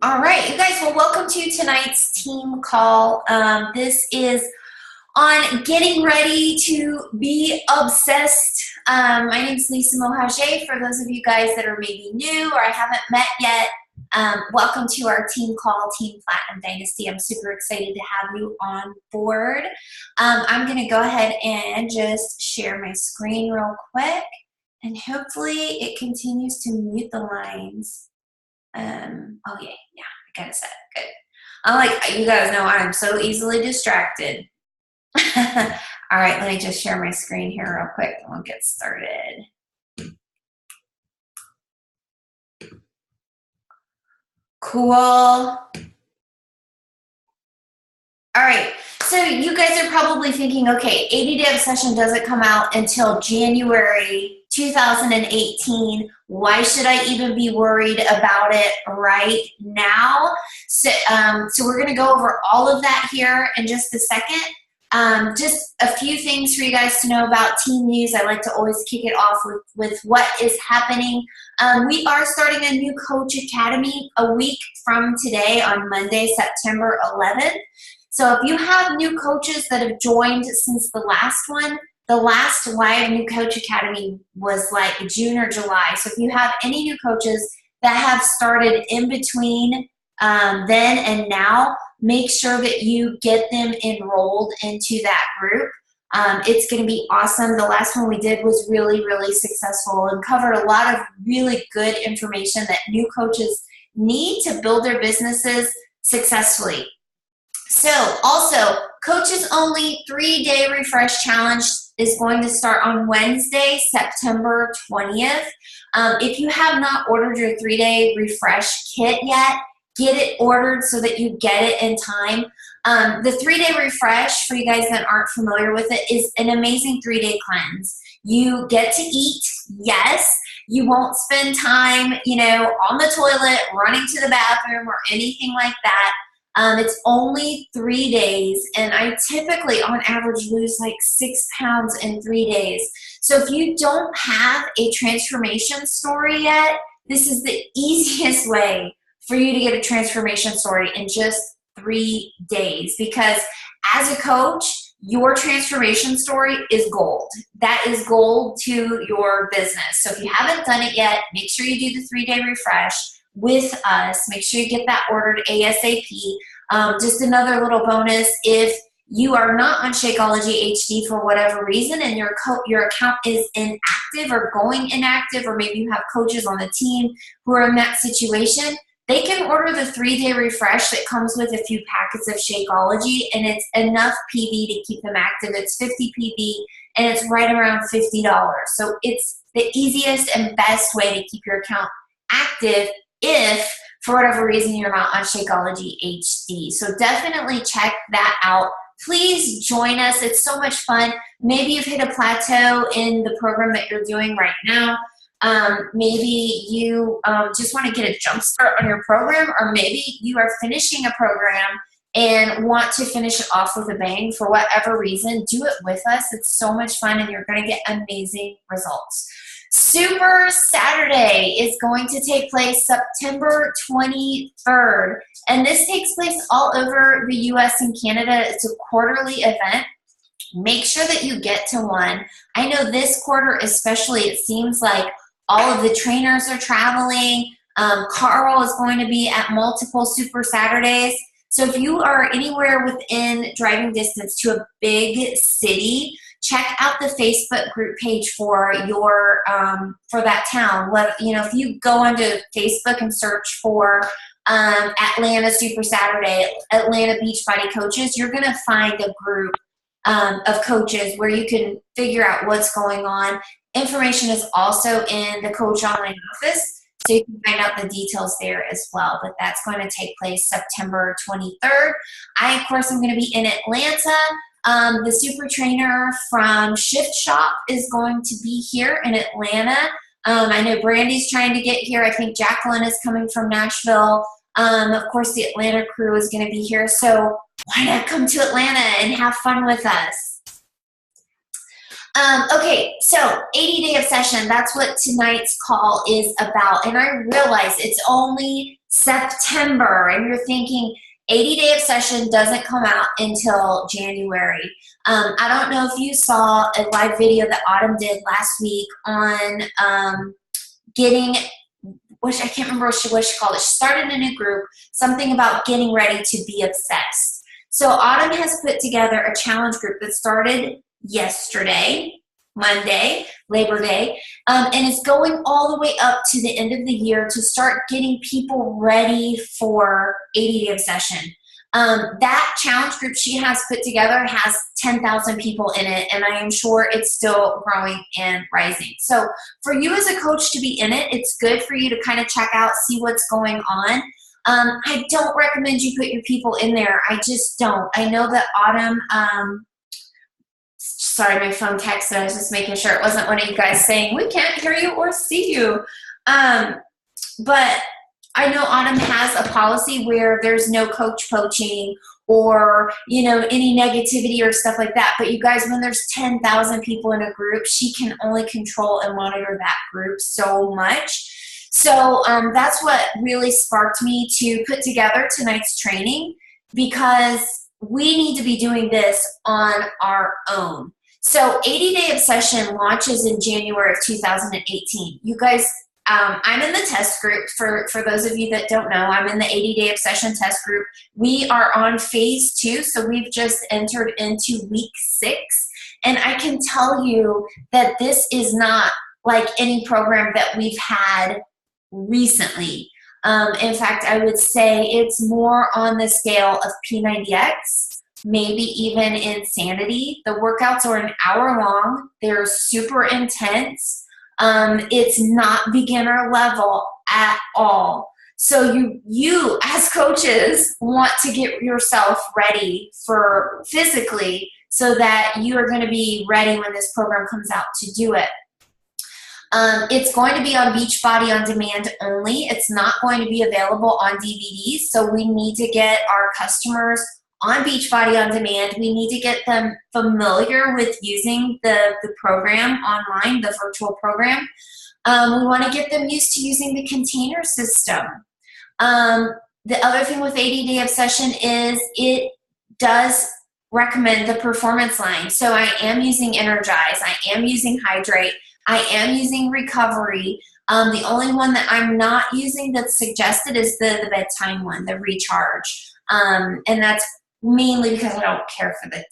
All right, you guys, well, welcome to tonight's team call. This is on getting ready to be obsessed. My name is Lisa Mohajé. For those of you guys that are maybe new or I haven't met yet, welcome to our team call, Team Platinum Dynasty. I'm super excited to have you on board. I'm going to go ahead and just share my screen real quick, and hopefully it continues to mute the lines. Oh yeah, I got it set. Good. I'm like, you guys know I'm so easily distracted. All right, let me just share my screen here real quick and we'll get started. Cool. All right, so you guys are probably thinking, okay, 80-Day Obsession doesn't come out until January 2018. Why should I even be worried about it right now? So we're going to go over all of that here in just a second. Just a few things for you guys to know about team news. I like to always kick it off with what is happening. We are starting a new Coach Academy a week from today on Monday, September 11th. So if you have new coaches that have joined since the last one, the last live new Coach Academy was like June or July. So if you have any new coaches that have started in between then and now, make sure that you get them enrolled into that group. It's going to be awesome. The last one we did was really, really successful and covered a lot of really good information that new coaches need to build their businesses successfully. So also, Coaches Only 3-Day Refresh Challenge is going to start on Wednesday, September 20th. If you have not ordered your 3-Day Refresh kit yet, get it ordered so that you get it in time. The 3-Day Refresh, for you guys that aren't familiar with it, is an amazing 3-day cleanse. You get to eat, yes. You won't spend time, on the toilet, running to the bathroom or anything like that. It's only 3 days, and I typically, on average, lose like 6 pounds in 3 days. So if you don't have a transformation story yet, this is the easiest way for you to get a transformation story in just 3 days, because as a coach, your transformation story is gold. That is gold to your business. So if you haven't done it yet, make sure you do the 3-day refresh with us. Make sure you get that ordered ASAP. Just another little bonus, if you are not on Shakeology HD for whatever reason and your account is inactive or going inactive, or maybe you have coaches on the team who are in that situation, they can order the 3-day refresh that comes with a few packets of Shakeology, and it's enough PV to keep them active. It's 50 PV and it's right around $50. So it's the easiest and best way to keep your account active if, for whatever reason, you're not on Shakeology HD. So definitely check that out. Please join us. It's so much fun. Maybe you've hit a plateau in the program that you're doing right now. Maybe you just want to get a jump start on your program, or maybe you are finishing a program and want to finish it off with a bang. For whatever reason, do it with us. It's so much fun and you're going to get amazing results. Super Saturday is going to take place September 23rd, and this takes place all over the US and Canada. It's a quarterly event. Make sure that you get to one. I know this quarter especially, it seems like all of the trainers are traveling. Carl is going to be at multiple Super Saturdays. So if you are anywhere within driving distance to a big city, check out the Facebook group page for your for that town. If you go onto Facebook and search for Atlanta Super Saturday, Atlanta Beachbody Coaches, you're going to find a group of coaches where you can figure out what's going on. Information is also in the Coach Online office, so you can find out the details there as well. But that's going to take place September 23rd. I, of course, am going to be in Atlanta. The super trainer from Shift Shop is going to be here in Atlanta. I know Brandy's trying to get here. I think Jacqueline is coming from Nashville. Of course, the Atlanta crew is going to be here. So why not come to Atlanta and have fun with us? Okay, so 80-day obsession, that's what tonight's call is about. And I realize it's only September, and you're thinking 80-day obsession doesn't come out until January. I don't know if you saw a live video that Autumn did last week on getting, which I can't remember what she called it. She started a new group, something about getting ready to be obsessed. So Autumn has put together a challenge group that started yesterday, Monday, Labor Day, and it's going all the way up to the end of the year to start getting people ready for 80-day obsession. That challenge group she has put together has 10,000 people in it, and I am sure it's still growing and rising. So for you as a coach to be in it, it's good for you to kind of check out, see what's going on. I don't recommend you put your people in there. I just don't. I know that Autumn, sorry, my phone texted. I was just making sure it wasn't one of you guys saying, we can't hear you or see you. But I know Autumn has a policy where there's no coach poaching or, you know, any negativity or stuff like that. But you guys, when there's 10,000 people in a group, she can only control and monitor that group so much. So that's what really sparked me to put together tonight's training, because we need to be doing this on our own. So 80-day obsession launches in January of 2018. You guys, I'm in the test group. For those of you that don't know, I'm in the 80-day obsession test group. We are on phase 2, so we've just entered into week 6. And I can tell you that this is not like any program that we've had recently. In fact, I would say it's more on the scale of P90X, maybe even Insanity. The workouts are an hour long. They're super intense. It's not beginner level at all. So you as coaches want to get yourself ready for physically so that you are going to be ready when this program comes out to do it. It's going to be on Beachbody on demand only. It's not going to be available on DVD. So we need to get our customers on Beachbody on demand. We need to get them familiar with using the program online, the virtual program. We want to get them used to using the container system. The other thing with 80-day obsession is it does recommend the performance line. So I am using Energize. I am using Hydrate. I am using Recovery. The only one that I'm not using that's suggested is the bedtime one, the Recharge. And that's mainly because I don't care for the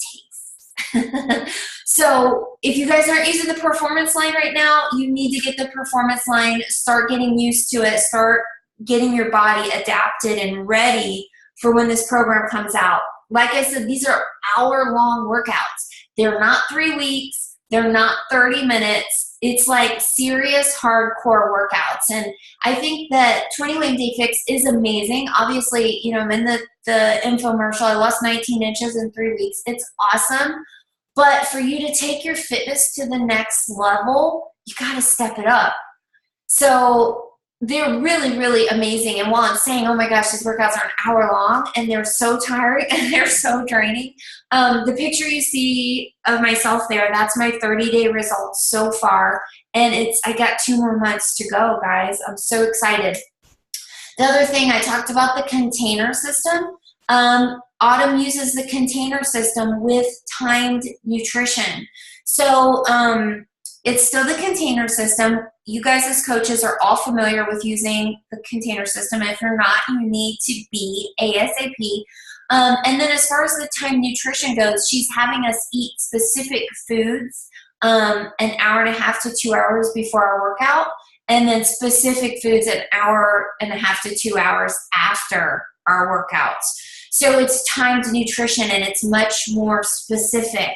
taste. So if you guys aren't using the performance line right now, you need to get the performance line, start getting used to it, start getting your body adapted and ready for when this program comes out. Like I said, these are hour-long workouts. They're not 3 weeks. They're not 30 minutes. It's like serious hardcore workouts. And I think that 21 Day Fix is amazing. Obviously, you know, I'm in the infomercial. I lost 19 inches in 3 weeks. It's awesome. But for you to take your fitness to the next level, you got to step it up. So they're really, really amazing. And while I'm saying, oh my gosh, these workouts are an hour long and they're so tiring and they're so draining, the picture you see of myself there, that's my 30-day results so far. And I got 2 more months to go, guys. I'm so excited. The other thing, I talked about the container system. Autumn uses the container system with timed nutrition. So it's still the container system. You guys as coaches are all familiar with using the container system. If you're not, you need to be ASAP. And then as far as the timed nutrition goes, she's having us eat specific foods an hour and a half to 2 hours before our workout, and then specific foods an hour and a half to 2 hours after our workouts. So it's timed nutrition and it's much more specific.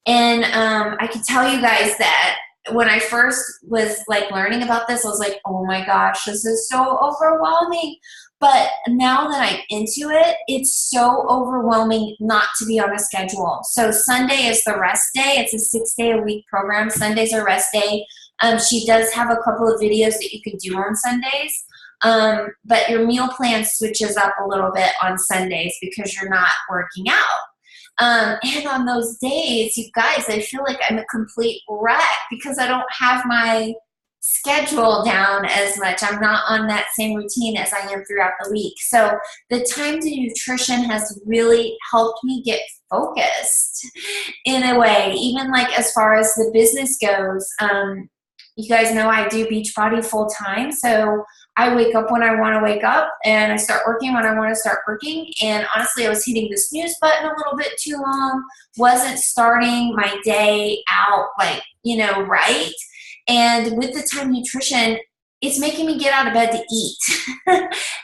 And I can tell you guys that when I first was like learning about this, I was like, oh my gosh, this is so overwhelming. But now that I'm into it, it's so overwhelming not to be on a schedule. So Sunday is the rest day. It's a 6-day-a-week program. Sunday's a rest day. She does have a couple of videos that you can do on Sundays. But your meal plan switches up a little bit on Sundays because you're not working out. And on those days, you guys, I feel like I'm a complete wreck because I don't have my schedule down as much. I'm not on that same routine as I am throughout the week. So the time to nutrition has really helped me get focused in a way, even like as far as the business goes. You guys know I do Beachbody full time. So I wake up when I want to wake up and I start working when I want to start working. And honestly, I was hitting the snooze button a little bit too long, wasn't starting my day out like, right. And with the time nutrition, it's making me get out of bed to eat.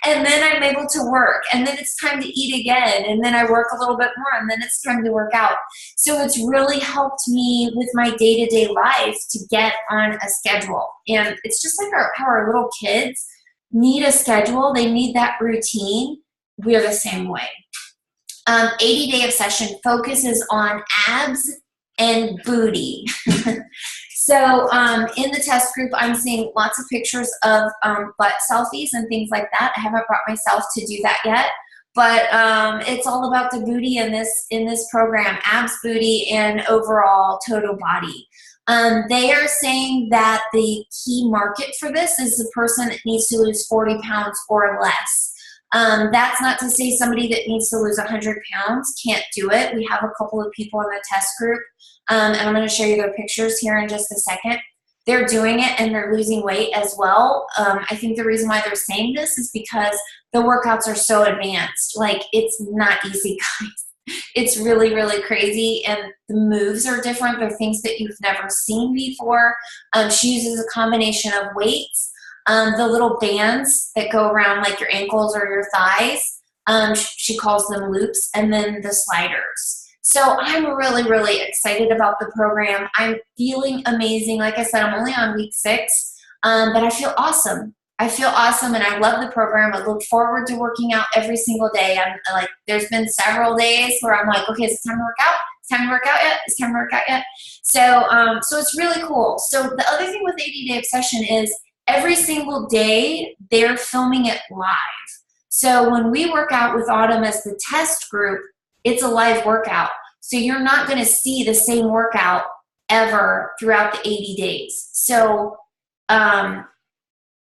And then I'm able to work. And then it's time to eat again. And then I work a little bit more. And then it's time to work out. So it's really helped me with my day-to-day life to get on a schedule. And it's just like how our little kids need a schedule. They need that routine. We're the same way. 80-day obsession focuses on abs and booty. So in the test group, I'm seeing lots of pictures of butt selfies and things like that. I haven't brought myself to do that yet, but it's all about the booty in this program, abs, booty, and overall total body. They are saying that the key market for this is the person that needs to lose 40 pounds or less. That's not to say somebody that needs to lose 100 pounds can't do it. We have a couple of people in the test group, and I'm going to show you their pictures here in just a second. They're doing it and they're losing weight as well. I think the reason why they're saying this is because the workouts are so advanced. Like, it's not easy, guys. It's really, really crazy, and the moves are different. They're things that you've never seen before. She uses a combination of weights, the little bands that go around like your ankles or your thighs. She calls them loops, and then the sliders. So I'm really, really excited about the program. I'm feeling amazing. Like I said, I'm only on week 6, but I feel awesome. I feel awesome, and I love the program. I look forward to working out every single day. I'm like, there's been several days where I'm like, okay, is it time to work out? It's time to work out yet? It's time to work out yet? So it's really cool. So the other thing with 80-day obsession is every single day they're filming it live. So when we work out with Autumn as the test group, it's a live workout. So you're not going to see the same workout ever throughout the 80 days. So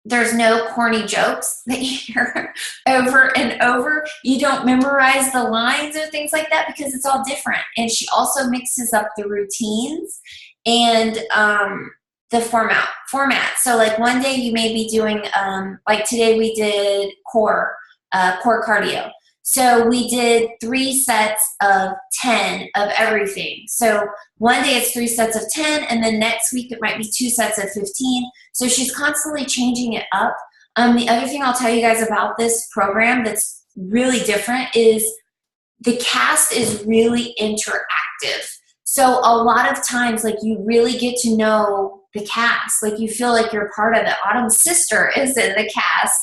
there's no corny jokes that you hear over and over. You don't memorize the lines or things like that because it's all different. And she also mixes up the routines and the format. So like one day you may be doing, like today we did core cardio. So we did 3 sets of 10 of everything. So one day it's 3 sets of 10, and then next week it might be 2 sets of 15. So she's constantly changing it up. The other thing I'll tell you guys about this program that's really different is the cast is really interactive. So a lot of times, like, you really get to know the cast. Like, you feel like you're part of it. Autumn's sister is in the cast.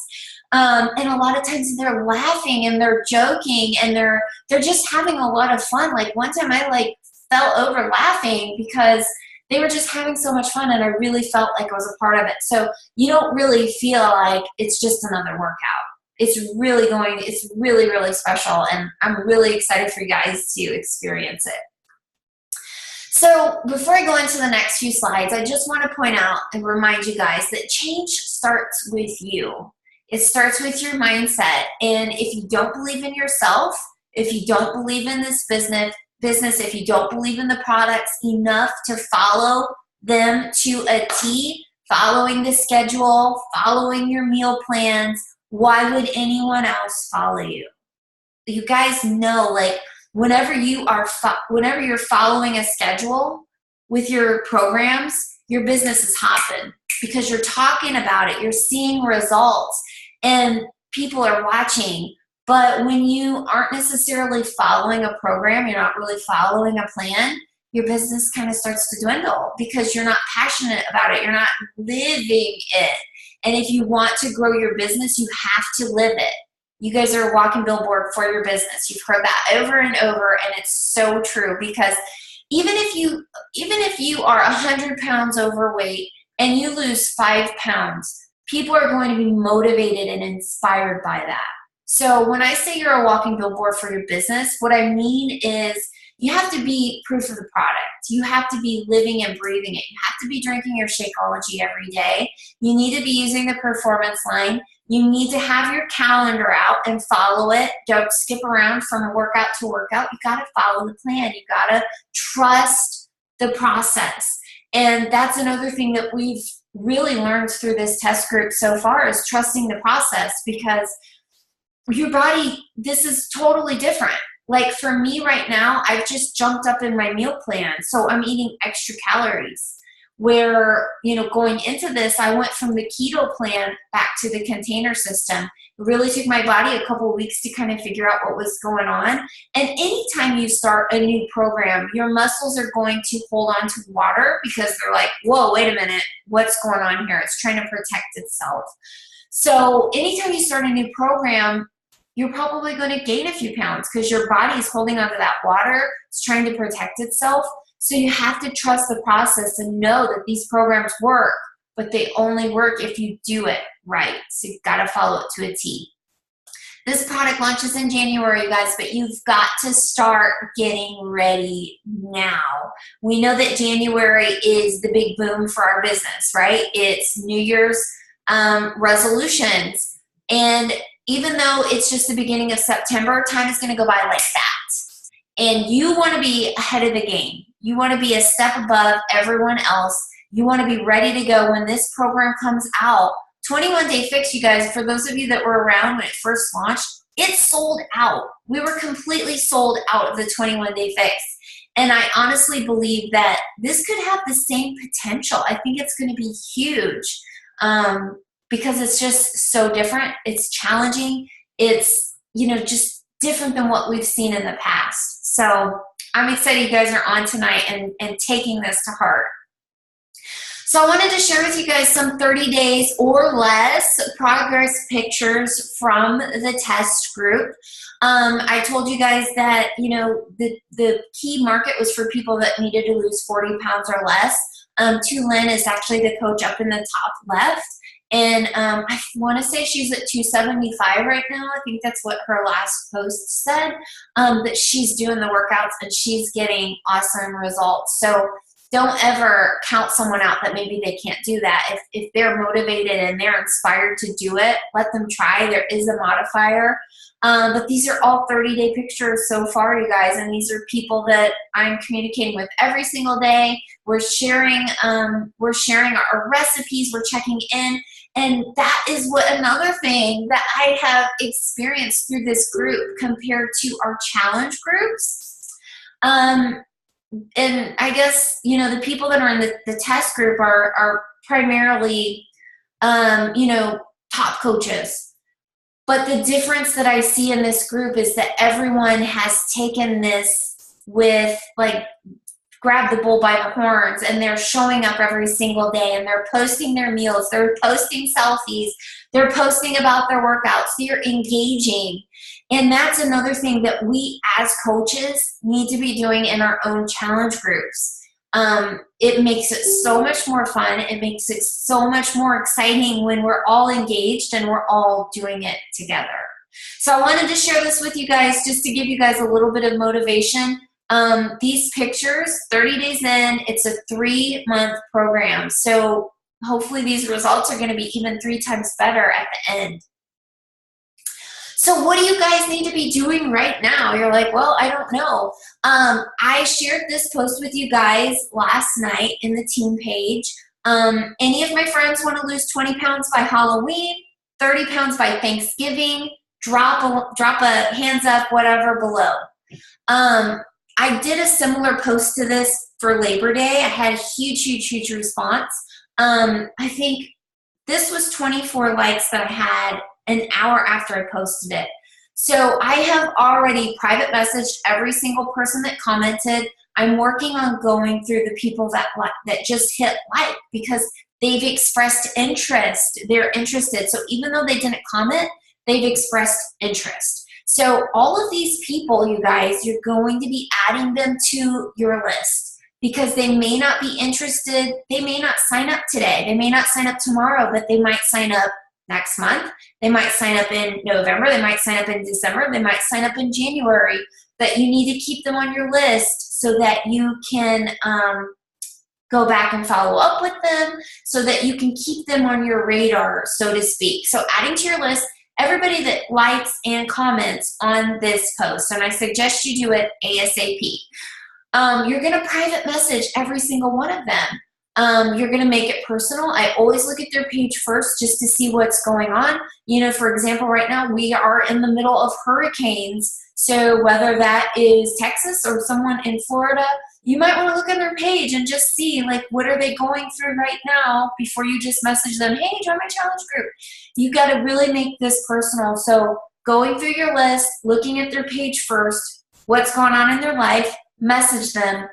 And a lot of times they're laughing and they're joking and they're just having a lot of fun. Like, one time I like fell over laughing because they were just having so much fun, and I really felt like I was a part of it. So you don't really feel like it's just another workout. It's really, really special, and I'm really excited for you guys to experience it. So before I go into the next few slides, I just want to point out and remind you guys that change starts with you. It starts with your mindset. And if you don't believe in yourself, if you don't believe in this business, if you don't believe in the products enough to follow them to a T, following the schedule, following your meal plans, why would anyone else follow you? You guys know, like, whenever you're following a schedule with your programs, your business is hopping because you're talking about it, you're seeing results, and people are watching. But when you aren't necessarily following a program, you're not really following a plan, your business kind of starts to dwindle because you're not passionate about it. You're not living it. And if you want to grow your business, you have to live it. You guys are a walking billboard for your business. You've heard that over and over, and it's so true, because even if you are 100 pounds overweight and you lose 5 pounds, people are going to be motivated and inspired by that. So when I say you're a walking billboard for your business, what I mean is you have to be proof of the product. You have to be living and breathing it. You have to be drinking your Shakeology every day. You need to be using the performance line. You need to have your calendar out and follow it. Don't skip around from workout to workout. You got to follow the plan. You got to trust the process. And that's another thing that we've really learned through this test group so far is trusting the process, because your body, this is totally different. Like for me right now, I've just jumped up in my meal plan. So I'm eating extra calories. Where, you know, going into this, I went from the keto plan back to the container system. It really took my body a couple of weeks to kind of figure out what was going on. And anytime you start a new program, your muscles are going to hold on to water because they're like, whoa, wait a minute, what's going on here? It's trying to protect itself. So anytime you start a new program, you're probably going to gain a few pounds because your body is holding onto that water. It's trying to protect itself. So you have to trust the process and know that these programs work, but they only work if you do it right. So you've got to follow it to a T. This product launches in January, you guys, but you've got to start getting ready now. We know that January is the big boom for our business, right? It's New Year's resolutions. And even though it's just the beginning of September, time is going to go by like that. And you want to be ahead of the game. You want to be a step above everyone else. You want to be ready to go when this program comes out. 21 Day Fix, you guys, for those of you that were around when it first launched, it sold out. We were completely sold out of the 21 Day Fix. And I honestly believe that this could have the same potential. I think it's going to be huge because it's just so different. It's challenging. It's, you know, just different than what we've seen in the past. So I'm excited you guys are on tonight and taking this to heart. So I wanted to share with you guys some 30 days or less progress pictures from the test group. I told you guys that, you know, the key market was for people that needed to lose 40 pounds or less. Tu Lin is actually the coach up in the top left. And I want to say she's at 275 right now. I think that's what her last post said, that she's doing the workouts and she's getting awesome results. So don't ever count someone out that maybe they can't do that. If they're motivated and they're inspired to do it, let them try. There is a modifier. But these are all 30-day pictures so far, you guys, and these are people that I'm communicating with every single day. We're sharing our recipes, we're checking in, and that is what another thing that I have experienced through this group compared to our challenge groups. And I guess, you know, the people that are in the test group are primarily, you know, top coaches. But the difference that I see in this group is that everyone has taken this with, like, grab the bull by the horns, and they're showing up every single day, and they're posting their meals, they're posting selfies, they're posting about their workouts, they're engaging. And that's another thing that we as coaches need to be doing in our own challenge groups. It makes it so much more fun. It makes it so much more exciting when we're all engaged and we're all doing it together. So I wanted to share this with you guys just to give you guys a little bit of motivation. These pictures, 30 days in, it's a 3-month program. So hopefully these results are going to be even 3 times better at the end. So what do you guys need to be doing right now? You're like, well, I don't know. I shared this post with you guys last night in the team page. Any of my friends want to lose 20 pounds by Halloween, 30 pounds by Thanksgiving, drop a hands up, whatever below. I did a similar post to this for Labor Day. I had a huge response. I think this was 24 likes that I had an hour after I posted it. So I have already private messaged every single person that commented. I'm working on going through the people that just hit like, because they've expressed interest. They're interested. So even though they didn't comment, they've expressed interest. So all of these people, you guys, you're going to be adding them to your list because they may not be interested. They may not sign up today. They may not sign up tomorrow, but they might sign up next month. They might sign up in November. They might sign up in December. They might sign up in January. But you need to keep them on your list so that you can go back and follow up with them, so that you can keep them on your radar, so to speak. So adding to your list everybody that likes and comments on this post, and I suggest you do it ASAP. You're going to private message every single one of them. You're going to make it personal. I always look at their page first just to see what's going on. You know, for example, right now we are in the middle of hurricanes. So whether that is Texas or someone in Florida, you might want to look on their page and just see, like, what are they going through right now before you just message them, hey, join my challenge group. You got to really make this personal. So going through your list, looking at their page first, what's going on in their life, message them.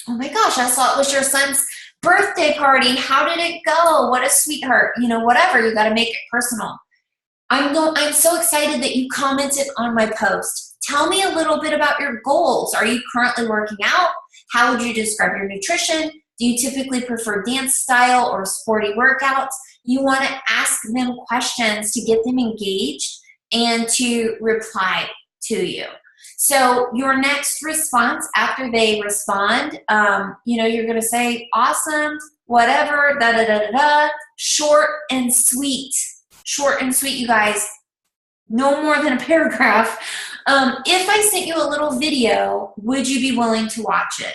Oh my gosh, I saw it was your son's birthday party. How did it go? What a sweetheart. You know, whatever. You got to make it personal. I'm so excited that you commented on my post. Tell me a little bit about your goals. Are you currently working out? How would you describe your nutrition? Do you typically prefer dance style or sporty workouts? You want to ask them questions to get them engaged and to reply to you. So your next response after they respond, you know, you're going to say, awesome, whatever, da da da da da. Short and sweet. Short and sweet, you guys. No more than a paragraph. If I sent you a little video, would you be willing to watch it?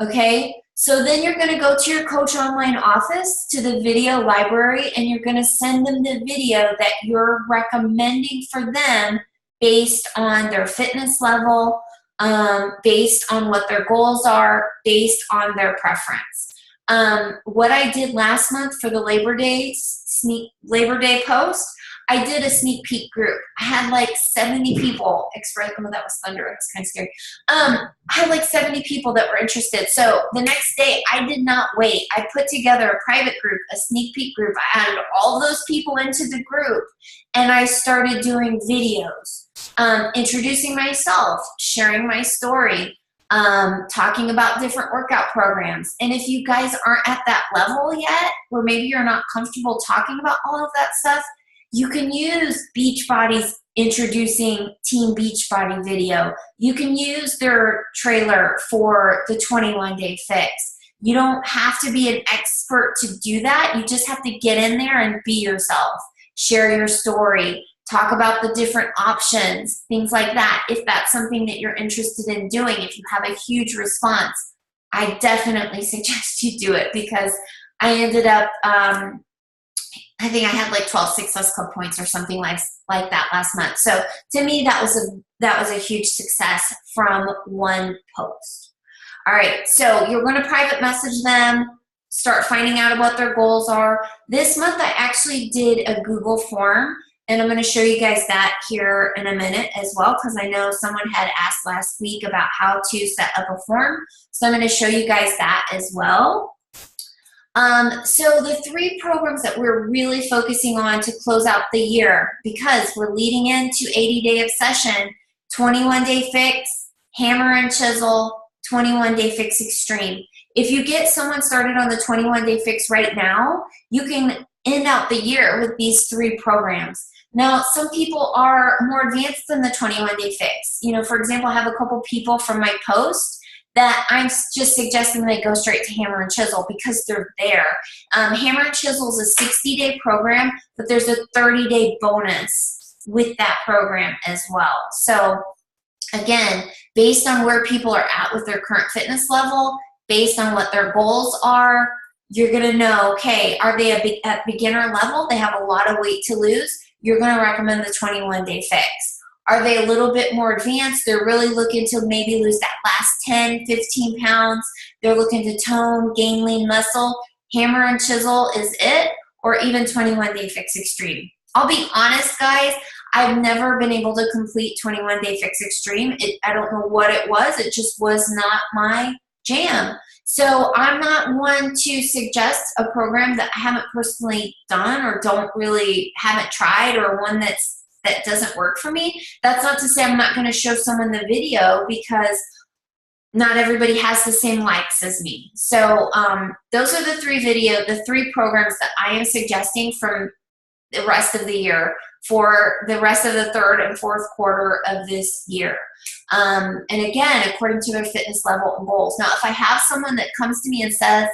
Okay, so then you're going to go to your Coach Online office, to the video library, and you're going to send them the video that you're recommending for them based on their fitness level, based on what their goals are, based on their preference. What I did last month for the Labor Day post, I did a sneak peek group. I had like 70 people express. Oh, that was thunder. It was kind of scary. I had like 70 people that were interested. So the next day, I did not wait. I put together a private group, a sneak peek group. I added all those people into the group, and I started doing videos, introducing myself, sharing my story, talking about different workout programs. And if you guys aren't at that level yet, or maybe you're not comfortable talking about all of that stuff, you can use Beachbody's introducing Team Beachbody video. You can use their trailer for the 21-day fix. You don't have to be an expert to do that. You just have to get in there and be yourself. Share your story. Talk about the different options, things like that. If that's something that you're interested in doing, if you have a huge response, I definitely suggest you do it, because I ended up, I think I had like 12 Success Club points or something like that last month. So to me, that was a huge success from one post. All right, so you're going to private message them, start finding out what their goals are. This month, I actually did a Google form, and I'm going to show you guys that here in a minute as well, because I know someone had asked last week about how to set up a form. So I'm going to show you guys that as well. So the 3 programs that we're really focusing on to close out the year, because we're leading into 80-day obsession, 21-day fix, hammer and chisel, 21-day fix extreme. If you get someone started on the 21-day fix right now, you can end out the year with these 3 programs. Now, some people are more advanced than the 21-day fix. You know, for example, I have a couple people from my post that I'm just suggesting they go straight to hammer and chisel because they're there. Hammer and chisel is a 60-day program, but there's a 30-day bonus with that program as well. So again, based on where people are at with their current fitness level, based on what their goals are, you're going to know, okay, are they at beginner level? They have a lot of weight to lose. You're going to recommend the 21-day fix. Are they a little bit more advanced? They're really looking to maybe lose that last 10, 15 pounds. They're looking to tone, gain lean muscle. Hammer and chisel is it, or even 21-day fix extreme. I'll be honest, guys, I've never been able to complete 21-day fix extreme. I don't know what it was. It just was not my jam. So I'm not one to suggest a program that I haven't personally done or haven't tried, or one that doesn't work for me. That's not to say I'm not going to show someone the video, because not everybody has the same likes as me. So those are the 3 programs that I am suggesting from the rest of the year, for the rest of the third and fourth quarter of this year. And again, according to their fitness level and goals. Now, if I have someone that comes to me and says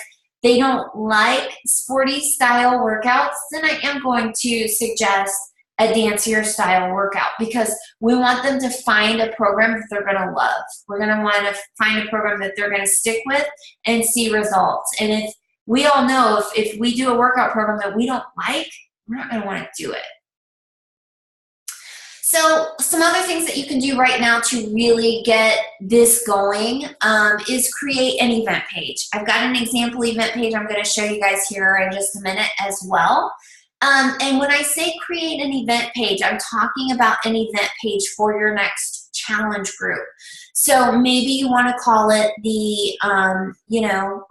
they don't like sporty style workouts, then I am going to suggest a dancier style workout, because we want them to find a program that they're going to love. We're going to want to find a program that they're going to stick with and see results. And if we all know, if we do a workout program that we don't like, we're not going to want to do it. So some other things that you can do right now to really get this going is create an event page. I've got an example event page I'm going to show you guys here in just a minute as well. And when I say create an event page, I'm talking about an event page for your next challenge group. So maybe you want to call it the,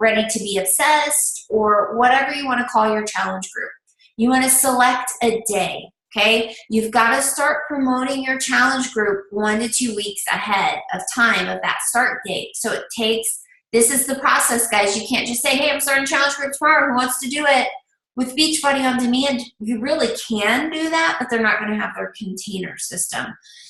Ready to Be Obsessed, or whatever you want to call your challenge group. You want to select a day. Okay, you've got to start promoting your challenge group 1 to 2 weeks ahead of time of that start date. So it takes, this is the process, guys. You can't just say, hey, I'm starting challenge group tomorrow. Who wants to do it? With Beachbody On Demand, you really can do that, but they're not going to have their container system.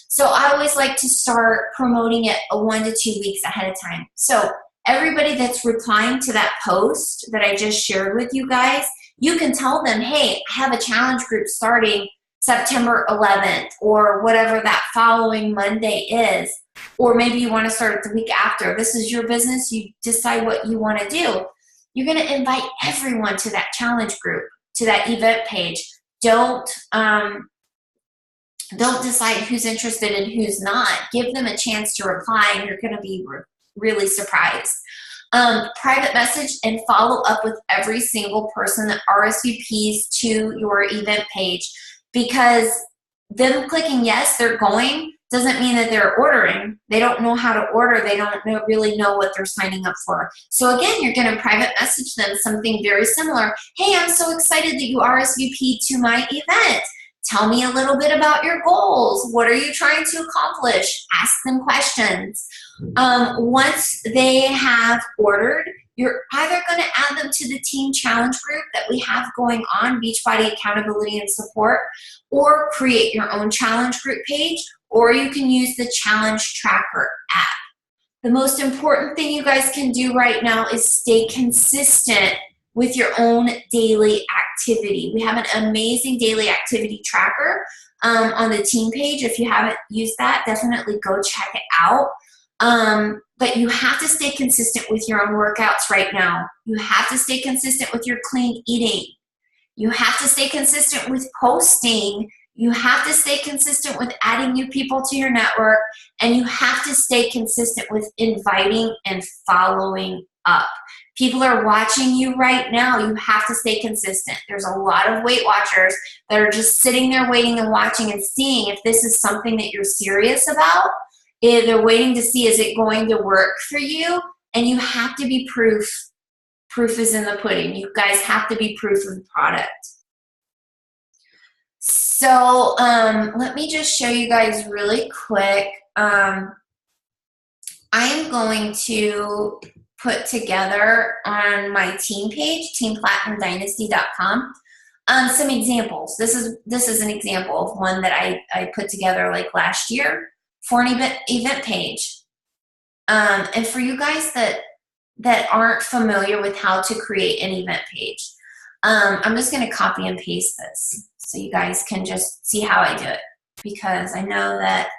So I always like to start promoting it 1 to 2 weeks ahead of time. So everybody that's replying to that post that I just shared with you guys, you can tell them, hey, I have a challenge group starting September 11th, or whatever that following Monday is, or maybe you want to start it the week after. This is your business. You decide what you want to do. You're going to invite everyone to that challenge group, to that event page. Don't decide who's interested and who's not. Give them a chance to reply, and you're going to be really surprised. Private message and follow up with every single person that RSVPs to your event page. Because them clicking yes, they're going, doesn't mean that they're ordering. They don't know how to order. They don't really know what they're signing up for. So again, you're going to private message them something very similar. Hey, I'm so excited that you RSVP'd to my event. Tell me a little bit about your goals. What are you trying to accomplish? Ask them questions. Once they have ordered, you're either going to add them to the team challenge group that we have going on, Beachbody Accountability and Support, or create your own challenge group page, or you can use the Challenge Tracker app. The most important thing you guys can do right now is stay consistent with your own daily activity. We have an amazing daily activity tracker on the team page. If you haven't used that, definitely go check it out. But you have to stay consistent with your own workouts right now. You have to stay consistent with your clean eating. You have to stay consistent with posting. You have to stay consistent with adding new people to your network. And you have to stay consistent with inviting and following up. People are watching you right now. You have to stay consistent. There's a lot of Weight Watchers that are just sitting there waiting and watching and seeing if this is something that you're serious about. If they're waiting to see, is it going to work for you? And you have to be proof. Proof is in the pudding. You guys have to be proof of the product. So let me just show you guys really quick. I am going to put together on my team page, teamplatinumdynasty.com, some examples. This is an example of one that I put together like last year for an event page. And for you guys that aren't familiar with how to create an event page, I'm just going to copy and paste this so you guys can just see how I do it, because I know that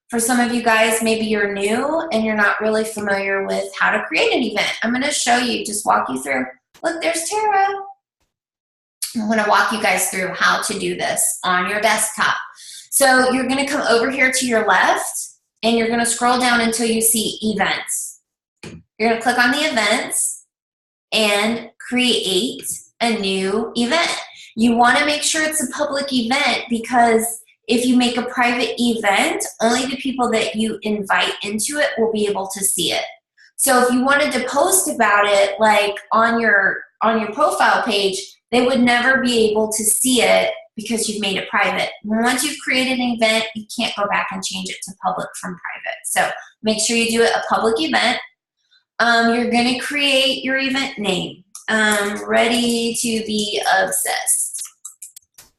for some of you guys, maybe you're new and you're not really familiar with how to create an event. I'm going to show you, just walk you through. Look, there's Tara. I'm going to walk you guys through how to do this on your desktop. So you're going to come over here to your left, and you're going to scroll down until you see events. You're going to click on the events and create a new event. You want to make sure it's a public event, because if you make a private event, only the people that you invite into it will be able to see it. So if you wanted to post about it like on your profile page, they would never be able to see it because you've made it private. Once you've created an event, you can't go back and change it to public from private. So make sure you do it a public event. You're going to create your event name. Ready to Be Obsessed.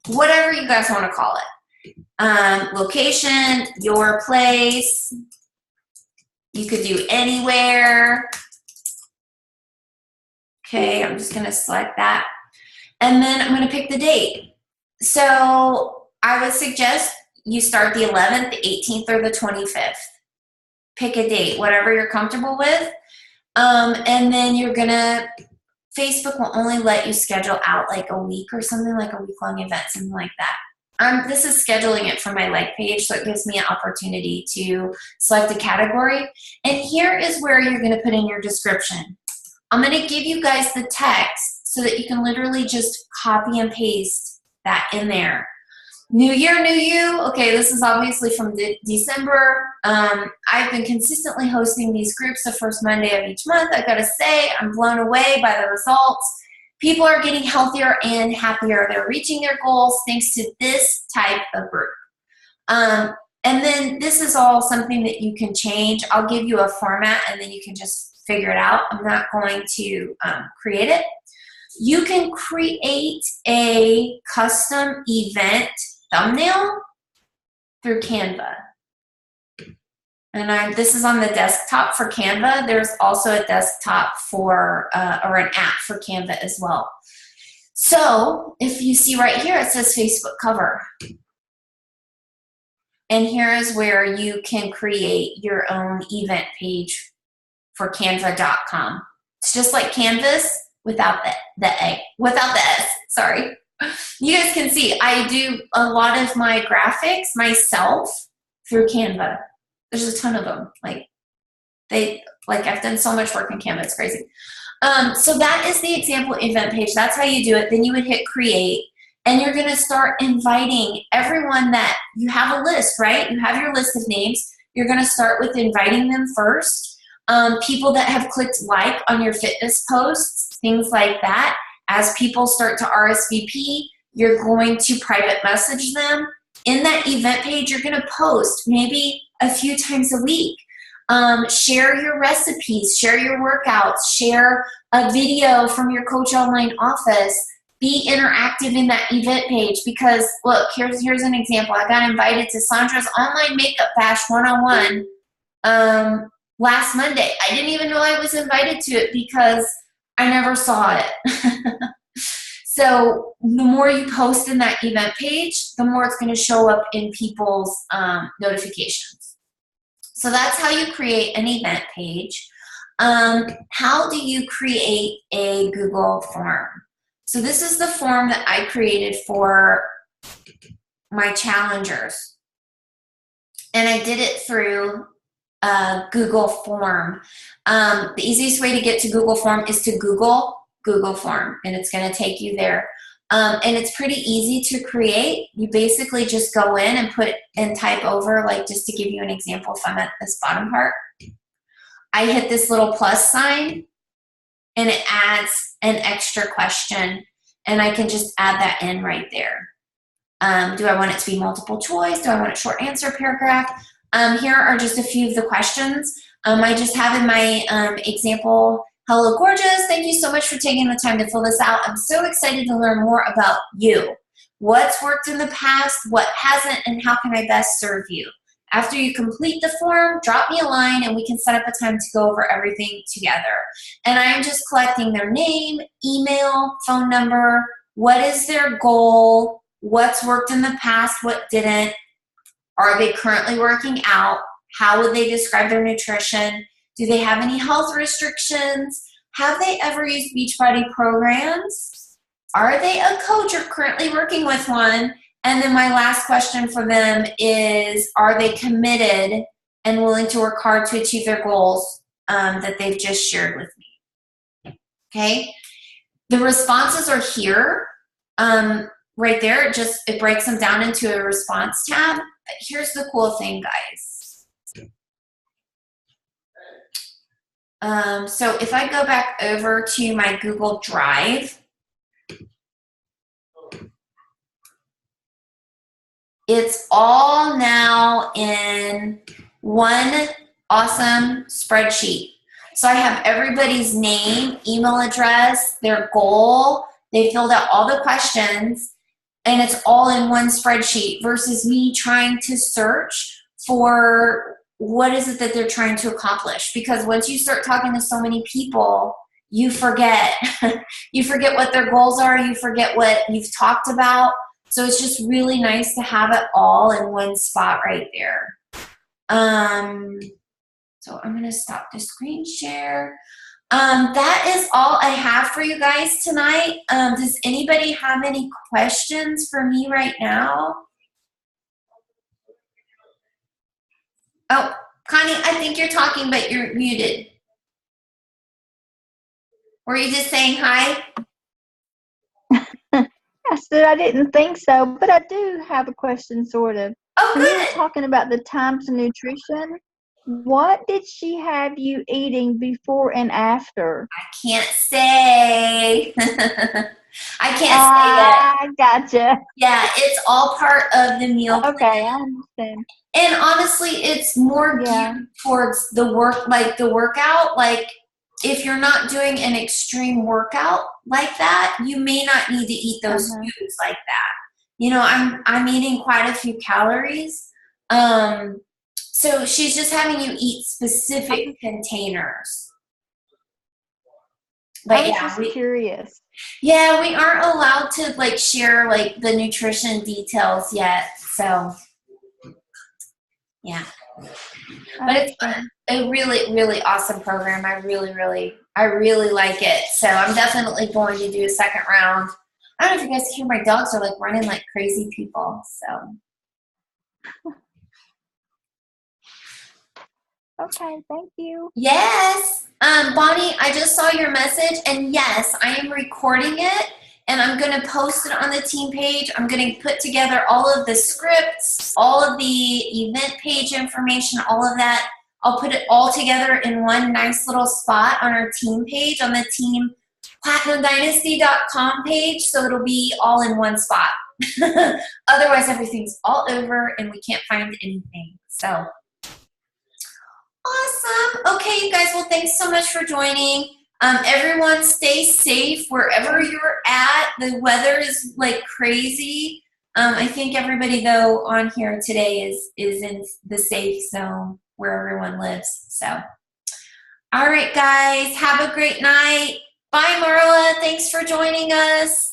whatever you guys want to call it. Location, your place. You could do anywhere. Okay, I'm just going to select that. And then I'm going to pick the date. So I would suggest you start the 11th, the 18th, or the 25th. Pick a date, whatever you're comfortable with. And then you're going to, Facebook will only let you schedule out like a week or something, like a week-long event, something like that. This is scheduling it for my like page, so it gives me an opportunity to select a category. And here is where you're going to put in your description. I'm going to give you guys the text so that you can literally just copy and paste that in there. New year, new you. Okay, this is obviously from December. I've been consistently hosting these groups the first Monday of each month. I've got to say, I'm blown away by the results. People are getting healthier and happier. They're reaching their goals thanks to this type of group. And then this is all something that you can change. I'll give you a format and then you can just figure it out. I'm not going to create it. You can create a custom event thumbnail through Canva. And this is on the desktop for Canva. There's also a desktop for, or an app for Canva as well. So if you see right here, it says Facebook cover. And here is where you can create your own event page for canva.com. It's just like Canvas without without the S, sorry. You guys can see I do a lot of my graphics myself through Canva. There's a ton of them. I've done so much work in Canva, it's crazy. So that is the example event page. That's how you do it. Then you would hit create, and you're gonna start inviting everyone that you have a list, right? You have your list of names. You're gonna start with inviting them first. People that have clicked like on your fitness posts, things like that. As people start to RSVP, you're going to private message them. In that event page, you're going to post maybe a few times a week. Share your recipes, share your workouts, share a video from your Coach Online office. Be interactive in that event page because, look, here's an example. I got invited to Sandra's Online Makeup Bash 101 last Monday. I didn't even know I was invited to it because I never saw it. So the more you post in that event page, the more it's going to show up in people's notifications. So that's how you create an event page. How do you create a Google form? So this is the form that I created for my challengers. And I did it through Google Form. The easiest way to get to Google Form is to Google Form, and it's going to take you there. And it's pretty easy to create. You basically just go in and put and type over, like just to give you an example, if I'm at this bottom part, I hit this little plus sign and it adds an extra question, and I can just add that in right there. Do I want it to be multiple choice? Do I want a short answer paragraph? Here are just a few of the questions. I just have in my example, hello gorgeous, thank you so much for taking the time to fill this out. I'm so excited to learn more about you. What's worked in the past, what hasn't, and how can I best serve you? After you complete the form, drop me a line and we can set up a time to go over everything together. And I'm just collecting their name, email, phone number, what is their goal, what's worked in the past, what didn't, are they currently working out, how would they describe their nutrition, do they have any health restrictions, have they ever used Beachbody programs, are they a coach or currently working with one? And then my last question for them is, are they committed and willing to work hard to achieve their goals that they've just shared with me? Okay, the responses are here, right there. It breaks them down into a response tab. But here's the cool thing, guys. So if I go back over to my Google Drive, it's all now in one awesome spreadsheet. So I have everybody's name, email address, their goal. They filled out all the questions. and it's all in one spreadsheet versus me trying to search for what is it that they're trying to accomplish. Because once you start talking to so many people, you forget. You forget what their goals are. You forget what you've talked about. So it's just really nice to have it all in one spot right there. So I'm going to stop the screen share. That is all I have for you guys tonight. Does anybody have any questions for me right now? Oh, Connie, I think you're talking, but you're muted. Were you just saying hi? I said I didn't think so, but I do have a question, sort of. Oh, When you were good. talking about the times of nutrition, what did she have you eating before and after? I can't say. I can't say that. I gotcha. Yeah, it's all part of the meal plan. Okay, I understand. And honestly, it's more geared towards the workout. Like, if you're not doing an extreme workout like that, you may not need to eat those foods like that. You know, I'm eating quite a few calories. So she's just having you eat specific containers. But I was yeah, just curious. yeah, we aren't allowed to like share like the nutrition details yet. So yeah. But it's a really, really awesome program. I really like it. So I'm definitely going to do a second round. I don't know if you guys can hear, my dogs are like running like crazy people. So Okay, thank you. yes. Bonnie, I just saw your message, and yes, I am recording it, and I'm going to post it on the team page. I'm going to put together all of the scripts, all of the event page information, all of that. I'll put it all together in one nice little spot on our team page, on the team platinumdynasty.com page, so it'll be all in one spot. Otherwise, everything's all over, and we can't find anything. So awesome. Okay, you guys. Well, thanks so much for joining. Everyone stay safe wherever you're at. The weather is like crazy. I think everybody though on here today is in the safe zone where everyone lives. So, all right, guys. Have a great night. Bye, Marla. Thanks for joining us.